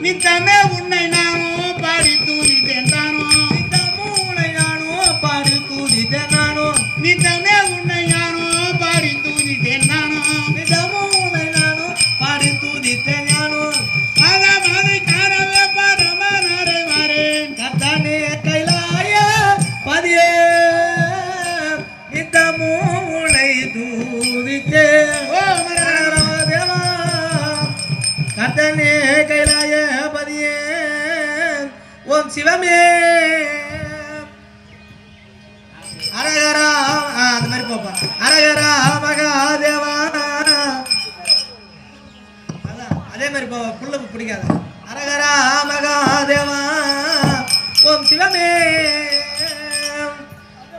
நித்தமே உன்னை நானும் பாடி தூதித்தேன் தானோ நித்தமும் உன்னை நானும் பாடி தூதித்தேன் நானோ நித்தமே உன்னை நானும் பாடி தூதித்தேன் நானோ நித்தமும் உன்னை நானும் பாடி தூதித்தேன் நானோ மாதா மாதை காணவே பாதமா நாடே வாரேன் கத்தானே கைலாய பதியே நித்தமும் உன்னை தூதித்தேன் ஓ தேவா கத்தானே கைலாய ஓம் சிவமே அரகரா அந்த மாதிரி போப்பா அரகரா மகாதேவா அதே மாதிரி போ புள்ள பிடிக்காத அரகரா மகாதேவா ஓம் சிவமே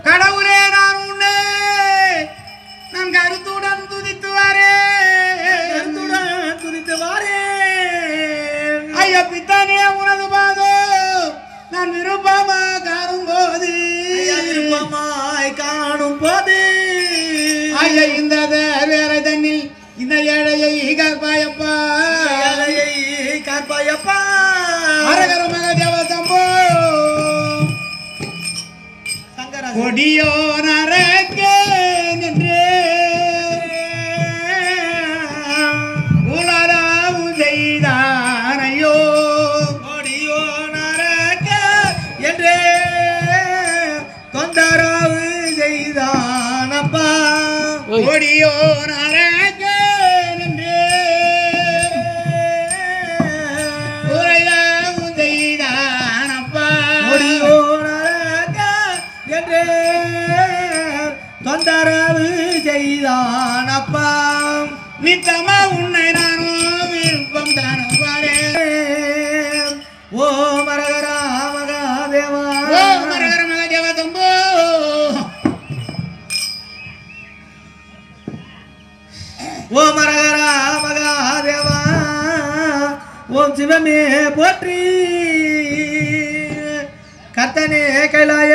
கடவுளே நான் உன்னை நான் கருத்துடன் துதித்து வாரேன் ஐயா பித்தானே உனது பாதோ நான் விருப்பமாய் காணும் போது ஐயா இந்த வேற தண்ணில் இந்த ஏழையை காப்பாயப்பா அரகர மகாதேவ சம்போ கொடியோ நரக்கே நின்றே உலராவு செய்தானையோ கொடியோ நரக்க என்றே தொந்தரவு செய்தானப்பா கொடியோ நரக்க என்றே உரையாவு செய்தானப்பா கொடியோ நரக்க என்றே தொந்தரவு செய்தானப்பா நித்தமா உன்னை நானும் விருப்பம் தானே பாரேன் ஓ மரகரா மகாதேவா ஓ மரகர மகாதேவா தம்போ ஓ மரகரா மகாதேவா ஓம் சிவமே போற்றி கர்த்தனே கைலாய